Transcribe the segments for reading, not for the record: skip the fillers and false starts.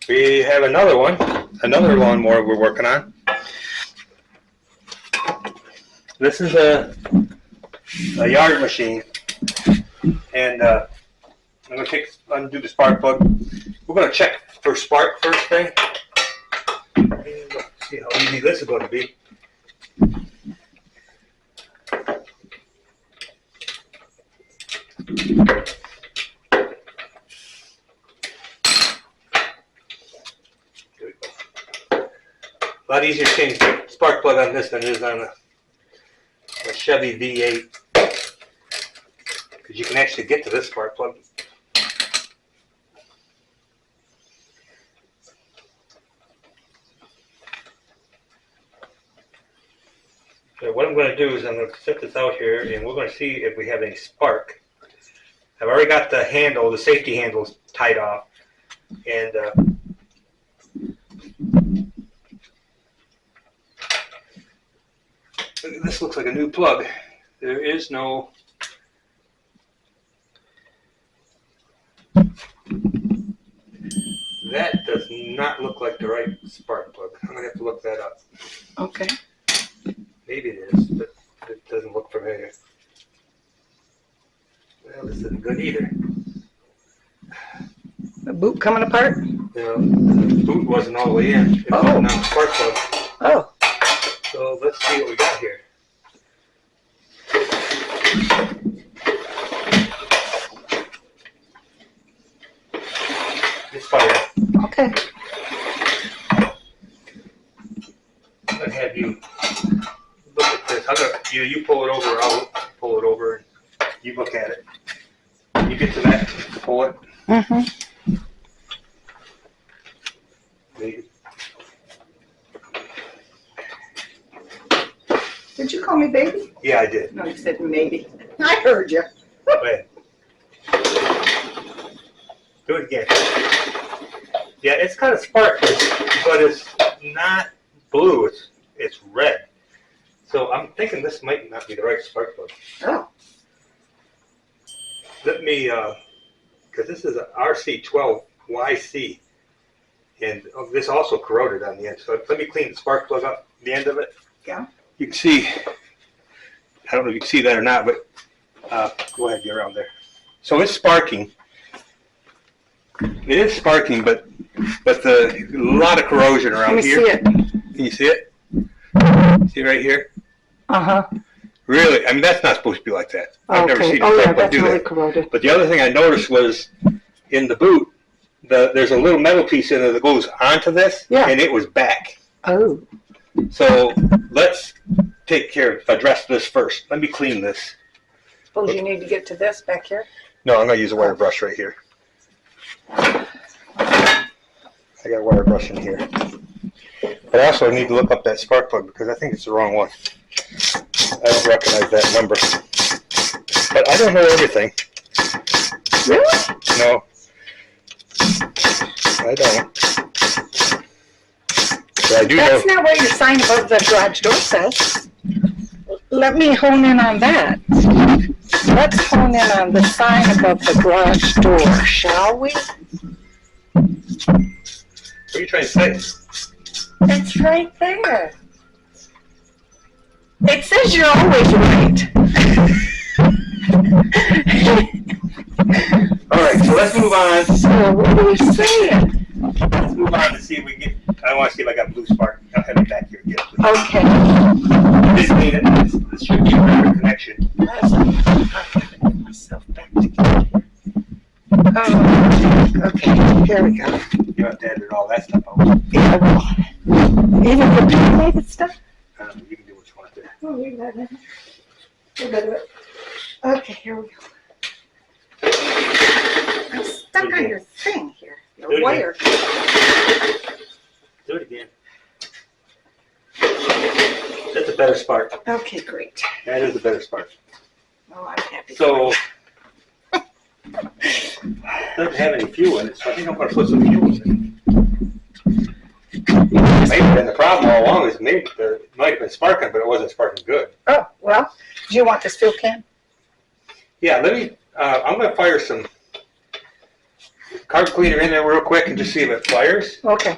We have another lawnmower we're working on. This is a yard machine, and I'm going to undo the spark plug. We're going to check for spark first thing. Let's see how easy this is going to be. A lot easier to change the spark plug on this than it is on a Chevy V8, because you can actually get to this spark plug. So what I'm going to do is I'm going to set this out here, and we're going to see if we have any spark. I've already got the handle, the safety handles tied off, and this looks like a new plug. There is no that does not look like the right spark plug. I'm gonna have to look that up. Okay. Maybe it is, but it doesn't look familiar. Well, this isn't good either. The boot coming apart? The boot wasn't all the way in. It was on the spark plug. Oh. So let's see what we got here. It's fire. Okay. I'm gonna have you look at this. You pull it over, I'll pull it over, and you look at it. You get to that, pull it. Mm-hmm. Did you call me baby? Yeah, I did. No, you said maybe. I heard you. Wait. Do it again. Yeah, it's got a spark, but it's not blue. It's red. So I'm thinking this might not be the right spark plug. Oh. Let me, because this is an RC12YC, and this also corroded on the end. So let me clean the spark plug up, the end of it. Yeah. You can see, I don't know if you can see that or not, but go ahead, get around there. So it's sparking. It is sparking, but a lot of corrosion around here. Let me see it. Can you see it? See right here? Uh-huh. Really? I mean, that's not supposed to be like that. I've never seen a spark plug do really that. Corroded. But the other thing I noticed was in the boot, there's a little metal piece in there that goes onto this, and it was back. Oh. So let's address this first. Let me clean this. Suppose you need to get to this back here? No, I'm going to use a wire brush right here. I got a wire brush in here. But I also need to look up that spark plug because I think it's the wrong one. I don't recognize that number. But I don't know everything. Really? No. I don't. But I do That's know. not what your sign above the garage door says. Let me hone in on that. Let's hone in on the sign above the garage door, shall we? What are you trying to say? It's right there. It says you're always right. All right, so let's move on. So what are you saying? Let's move on to see if we get. I want to see if I got blue spark. I'll have it back here again, please. Okay. This means this should be a better connection. Myself back together. Oh, okay. Here we go. You have to edit all that stuff out. Yeah, well, even the pigmented stuff. You can do what you want there. Oh, we got it. We'll do it. Okay, here we go. I'm stuck on your thing here. Your wire. Do it again. That's a better spark. Okay, great. That is a better spark. Oh, I'm happy. So, it doesn't have any fuel in it, so I think I'm going to put some fuel in it. Maybe then the problem all along is maybe it might have been sparking, but it wasn't sparking good. Oh, well, do you want this fuel can? Yeah, let me, I'm going to fire some carb cleaner in there real quick and just see if it fires. Okay.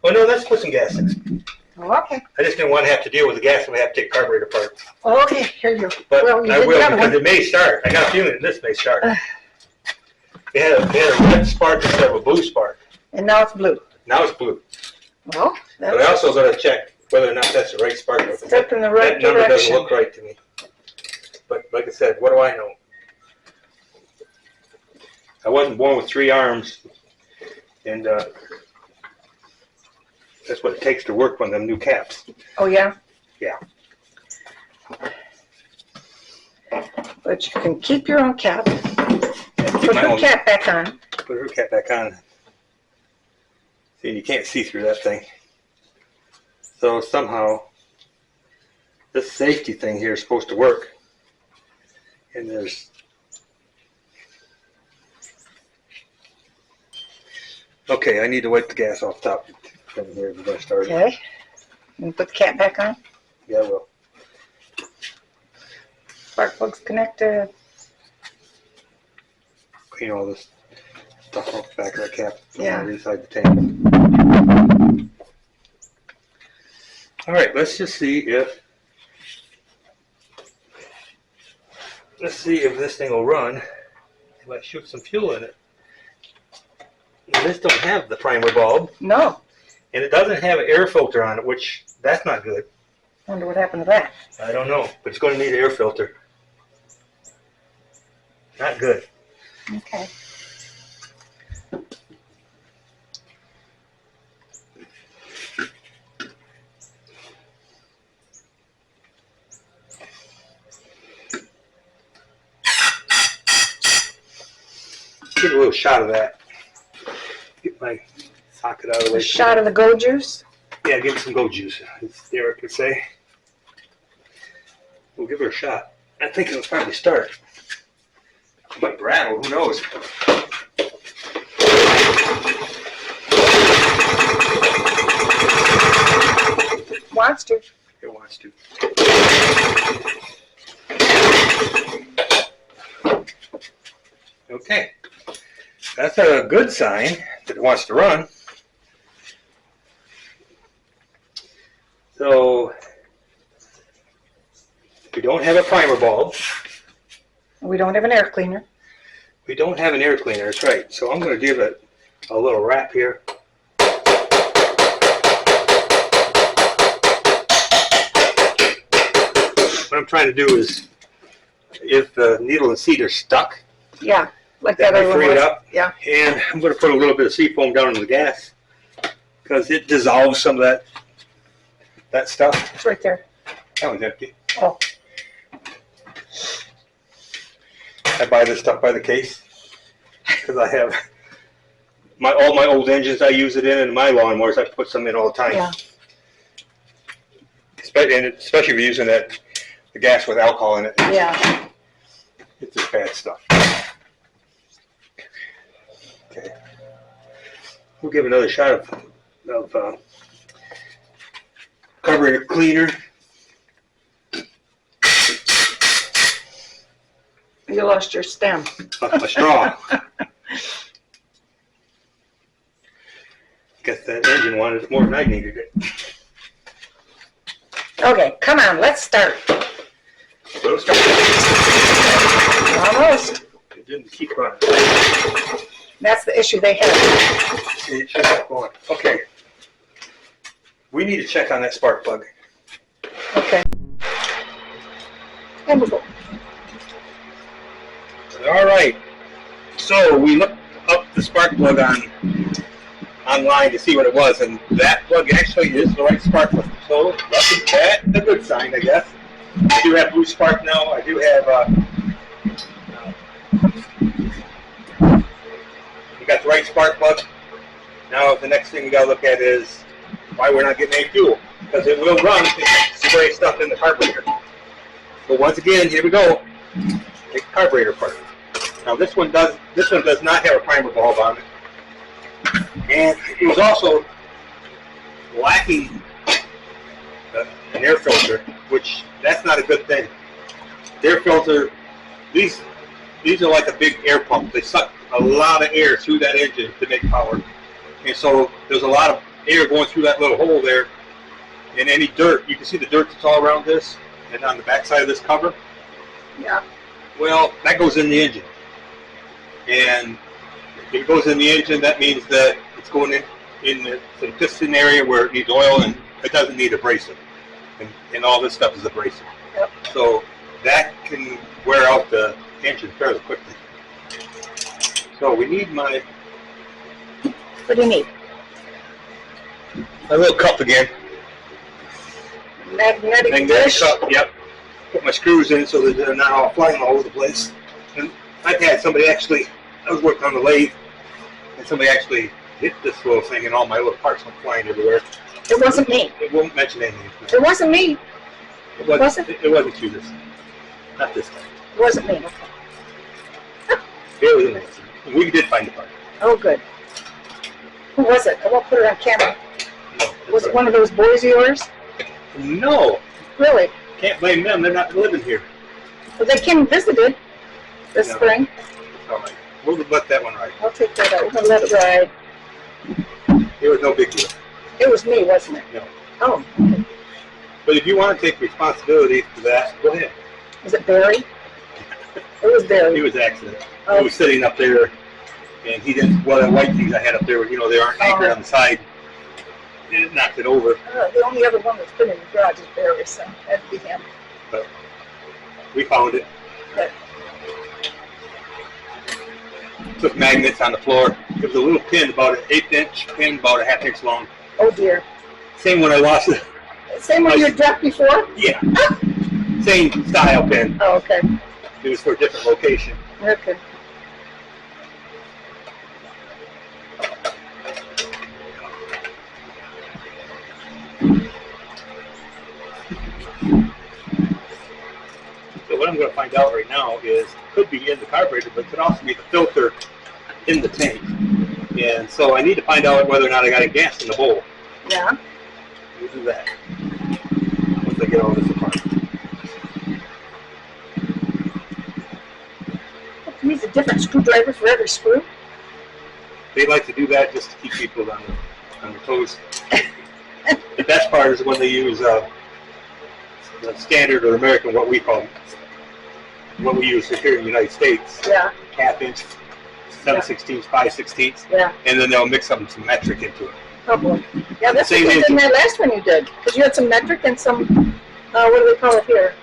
Oh no, let's put some gas in. Okay. I just didn't want to have to deal with the gas when we have to take the carburetor apart. Okay, here you go. But Well, you I did the will other because one. it may start. I got a feeling this may start. It had a red spark instead of a blue spark. And now it's blue. Now it's blue. Well, But I also got to check whether or not that's the right spark. step in the right That number doesn't direction. look right to me. But like I said, what do I know? I wasn't born with 3 arms, and that's what it takes to work on them new caps. Oh, yeah? Yeah. But you can keep your own cap. Put my her own. cap back on. Put her cap back on. See, you can't see through that thing. So somehow, this safety thing here is supposed to work. And there's... Okay, I need to wipe the gas off top from here if we're going to start. Okay. And put the cap back on. Yeah, I will. Spark plug's connected. Clean all this stuff off the back of that cap. Yeah. Inside the tank. All right, let's just see if... Let's see if this thing will run if I shoot some fuel in it. Now, this don't have the primer bulb, No. and it doesn't have an air filter on it, which that's not good. Wonder what happened to that. I don't know, but it's going to need an air filter. Not good. Okay. Get a little shot of that. Get my socket out of the way. A shot of the go juice. Yeah, give it some goat juice, as Derek would say. We'll give her a shot. I think it'll probably start. It might rattle, who knows? Wants to. It wants to. Okay. That's a good sign that it wants to run. So, we don't have a primer bulb. We don't have an air cleaner. We don't have an air cleaner, that's right. So I'm going to give it a little wrap here. What I'm trying to do is, if the needle and seat are stuck, Yeah. Like that that may other free one it was. up. Yeah. And I'm going to put a little bit of seafoam down in the gas because it dissolves some of that stuff. It's right there. That one's empty. Oh. I buy this stuff by the case because I have all my old engines I use it in, and my lawnmowers I put some in all the time. Yeah. Especially if you're using the gas with alcohol in it. Yeah. It's just bad stuff. Okay. We'll give another shot of carburetor cleaner. You lost your stem. A straw. Guess that engine wanted it more than I needed it. Okay, come on, let's start. So let's start. Almost. It didn't keep running. That's the issue they have. It should have going. Okay. We need to check on that spark plug. Okay. And we'll go. All right. So we looked up the spark plug online to see what it was, and that plug actually is the right spark plug. So that's a good sign, I guess. I do have blue spark now. I do have. We got the right spark plug. Now the next thing we got to look at is why we're not getting any fuel, because it will run if you spray stuff in the carburetor. So once again, here we go. Take the carburetor apart. Now this one does not have a primer bulb on it, and it was also lacking an air filter, which that's not a good thing. The air filter, these these are like a big air pump. They suck a lot of air through that engine to make power. And so there's a lot of air going through that little hole there. And any dirt, you can see the dirt that's all around this and on the back side of this cover. Yeah. Well, that goes in the engine. And if it goes in the engine, that means that it's going in the piston area where it needs oil and it doesn't need abrasive. And all this stuff is abrasive. Yep. So that can wear out the engine fairly quickly. So we need my What do you need? little cup again. Magnetic dish. Cup, yep. Put my screws in so that they're not all flying all over the place. And I've had somebody actually, I was working on the lathe, and somebody actually hit this little thing and all my little parts went flying everywhere. It wasn't me. It won't mention anything. It wasn't me. It wasn't you this time. Not this time. It wasn't me. It was an accident. We did find the part. Oh, good. Who was it? I won't put it on camera. No, Was it one of those boys of yours? No. Really? Can't blame them. They're not living here. Well, they came and visited this No. spring. All right. We'll let that one ride. I'll take that out. We're going to let it ride. It was no big deal. It was me, wasn't it? No. Oh, okay. But if you want to take responsibility for that, go ahead. Was it Barry? It was It Barry. was an accident. Oh. He was sitting up there, and he didn't. Well, the white things I had up there, they aren't anchored on the side. It knocked it over. The only other one that's been in the garage is Barry, so that'd be him. But we found it. But Took magnets on the floor. It was a little pin, about an 1/8" pin, about a 1/2 inch long. oh dear. Same one I lost it. Same one you dropped before? Yeah. Same style pin. Oh, okay. It was for a different location. Okay. So what I'm going to find out right now is, it could be in the carburetor, but it could also be the filter in the tank. And so I need to find out whether or not I got a gas in the bowl. Yeah. We'll do that once I get all this apart. It needs a different screwdriver for every screw. They like to do that just to keep people on their toes. The best part is when they use the standard or American, what we use here in the United States, Yeah. 1/2 inch, 7/16, 5/16, Yeah. and then they'll mix some metric into it. Oh boy. Yeah, that's what Same you did in engine. that last one you did. Because you had some metric and some, what do they call it here?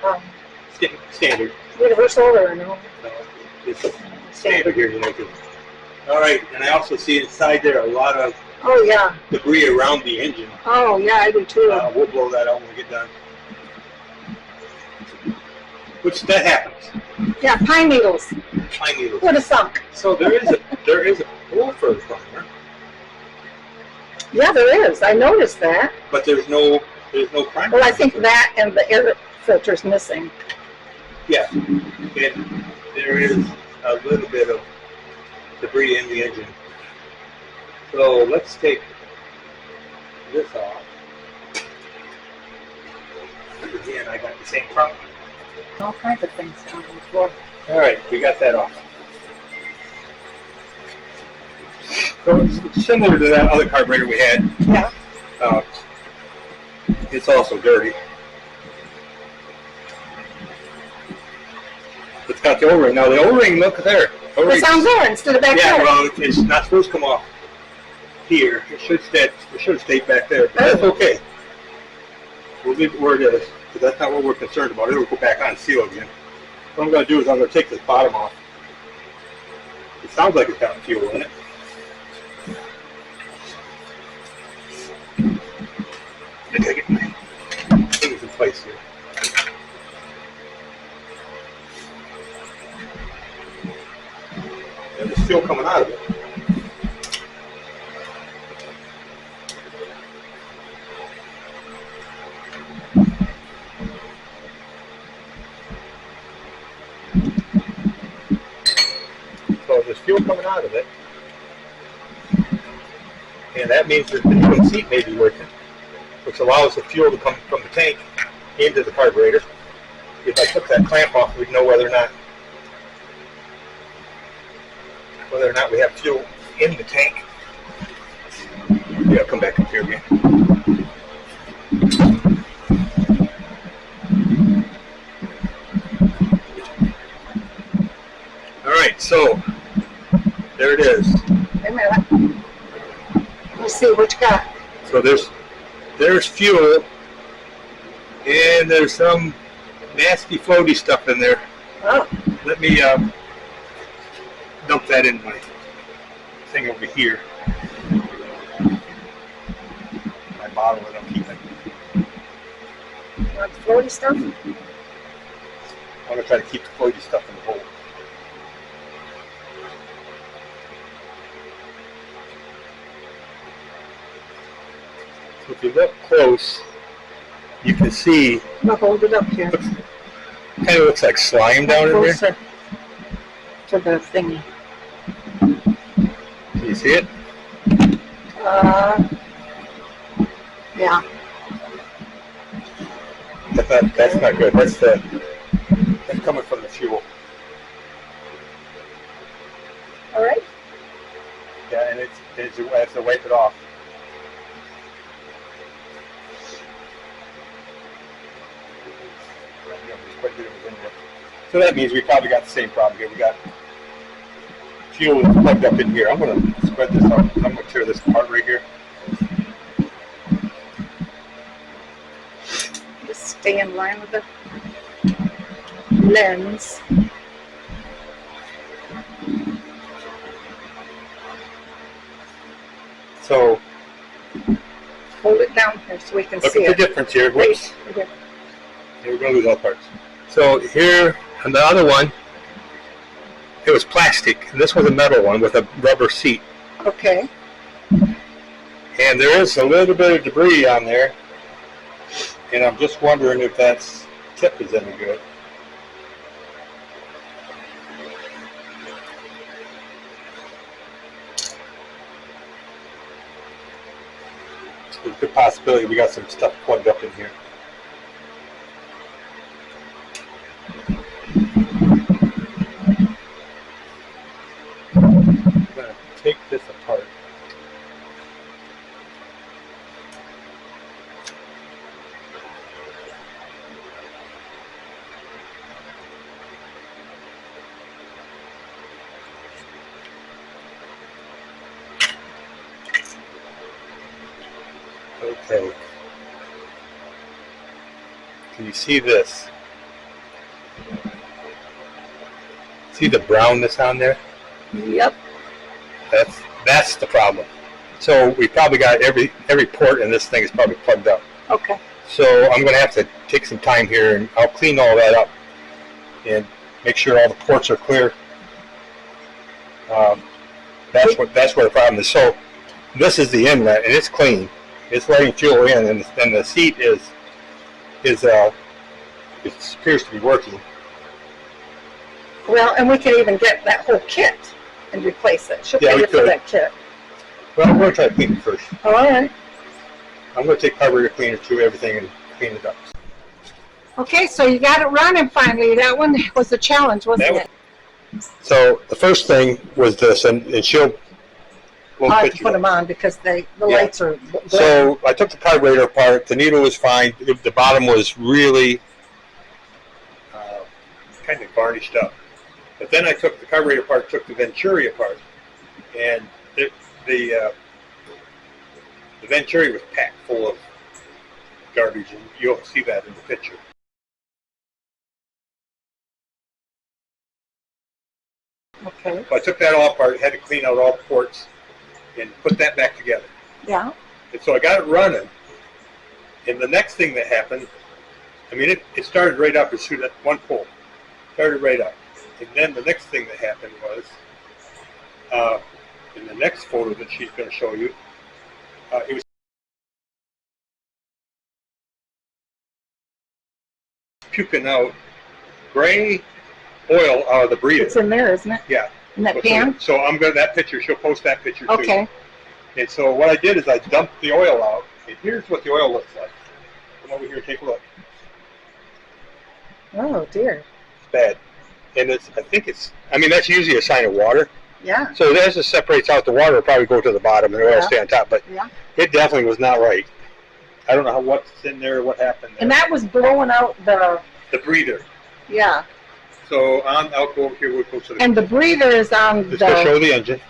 Standard. Universal or no? It's standard here in the United States. All right, and I also see inside there a lot of Oh yeah. debris around the engine. Oh yeah, I do too. We'll blow that out when we get done. Which that happens. Yeah, pine needles. Pine needles. Would have sunk. So there is a hole for the primer, Yeah, there is. I noticed that. but there's no primer. Well, I think that and the air filter's missing. Yeah, and there is a little bit of debris in the engine. So let's take this off. Again, I got the same problem. All kinds of things down on the floor. All right, we got that off. So it's similar to that other carburetor we had. Yeah. It's also dirty. It's got the O-ring. Now the O-ring, look there. It sounds there instead of back Yeah, there. well, it's not supposed to come off here. It should have stayed back there. But that's okay. We'll leave it where it is, because that's not what we're concerned about. It'll go back on and seal again. What I'm going to do is I'm going to take this bottom off. It sounds like it's got fuel in it. I gotta get my things in place here. And there's fuel coming out of it. So there's fuel coming out of it. And that means that the cooling seat may be working, which allows the fuel to come from the tank into the carburetor. If I took that clamp off, we'd know whether or not whether or not we have fuel in the tank. Yeah, come back up here again. All right, so there it is. Wait a minute. Let's see what you got. So there's fuel, and there's some nasty floaty stuff in there. Oh. Let me dump that in my thing over here. My bottle that I'm keeping. You want the floaty stuff? I'm gonna try to keep the floaty stuff in the hole. So if you look close, you can see. I'll hold it up here. Kind of looks like slime down in there. Closer to the thingy. Can you see it? Yeah. That's not good. That's coming from the fuel. All right. Yeah, and it's I have to wipe it off. So that means we probably got the same problem here. We got fuel that's plugged up in here. I'm going to spread this out. I'm going to tear this apart right here. Just stay in line with the lens. So Hold it down here so we can look see at the it. difference here. Whoops. Okay. Here we're going to lose all parts. So here on the other one, it was plastic. And this was a metal one with a rubber seat. Okay. And there is a little bit of debris on there. And I'm just wondering if that tip is any good. There's a good possibility we got some stuff plugged up in here. I'm going to take this apart. Okay. Can you see this? See the brownness on there? Yep. That's the problem. So we probably got every port in this thing is probably plugged up. Okay. So I'm going to have to take some time here, and I'll clean all that up and make sure all the ports are clear. That's where the problem is. So this is the inlet, and it's clean. It's letting fuel in, and the seat it appears to be working. Well, and we can even get that whole kit and replace it. She'll Yeah, pay we you for could. that kit. Well, I'm going to try to clean it first. All right. I'm going to take carburetor cleaner through everything and clean it up. Okay, so you got it running finally. That one was a challenge, wasn't it? So the first thing was this, and she'll. I'll have to put them on because the lights are. So I took the carburetor apart. The needle was fine. The bottom was really kind of varnished up. But then I took the carburetor apart, took the Venturi apart, and the Venturi was packed full of garbage, and you'll see that in the picture. Okay. So I took that all apart, had to clean out all the ports, and put that back together. Yeah. And so I got it running, and the next thing that happened, I mean, it started right up as soon as one pull. Started right up. And then the next thing that happened was, in the next photo that she's going to show you, it was puking out gray oil out of the breather. It's in there, isn't it? Yeah. In that pan? So I'm going to, that picture, she'll post that picture too. Okay. And so what I did is I dumped the oil out, and here's what the oil looks like. Come over here and take a look. Oh, dear. It's bad. And I think I mean, that's usually a sign of water. Yeah. So as it separates out, the water will probably go to the bottom and the oil will stay on top. But Yeah. it definitely was not right. I don't know what's in there or what happened there. And that was blowing out the. The breather. Yeah. So I'll go over here. We'll go to the. And the breather is on Just to the show the engine.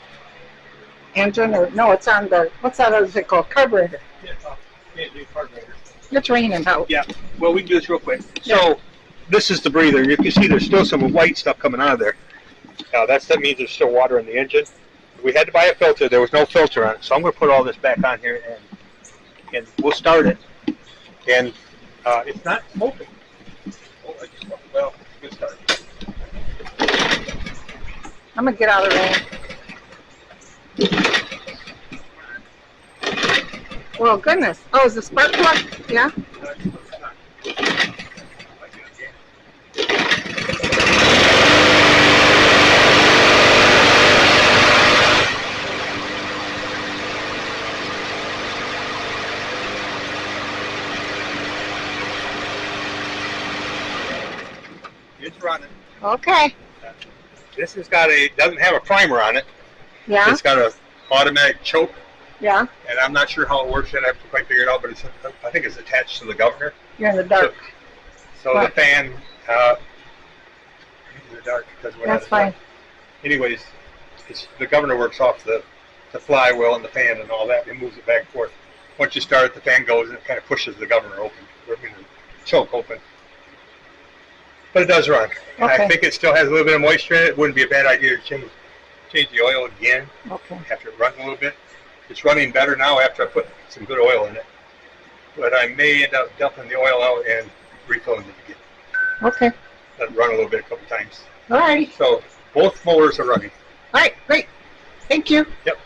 engine, or no? It's on the, what's that other thing called? Carburetor. Yeah, carburetor. It's raining out. Yeah. Well, we can do this real quick. So this is the breather. You can see there's still some white stuff coming out of there. Now that means there's still water in the engine. We had to buy a filter. There was no filter on it, so I'm going to put all this back on here and we'll start it. And it's not smoking. Oh, well, good start. I'm gonna get out of the rain. Well, goodness. Oh, is the spark plug? Yeah. It's running. Okay. This has doesn't have a primer on it. Yeah. It's got an automatic choke, Yeah. and I'm not sure how it works yet. I haven't quite figured it out, but I think it's attached to the governor. You're in the dark. So Right. the fan, in the dark because we're That's not fine. Anyways, the governor works off the flywheel and the fan and all that. It moves it back and forth. Once you start it, the fan goes and it kind of pushes the governor open, the choke open. But it does run. Okay. I think it still has a little bit of moisture in it. It wouldn't be a bad idea to change the oil again Okay. after it runs a little bit. It's running better now after I put some good oil in it. But I may end up dumping the oil out and refilling it again. Okay. Let it run a little bit a couple times. All righty. So both mowers are running. All right. Great. Thank you. Yep.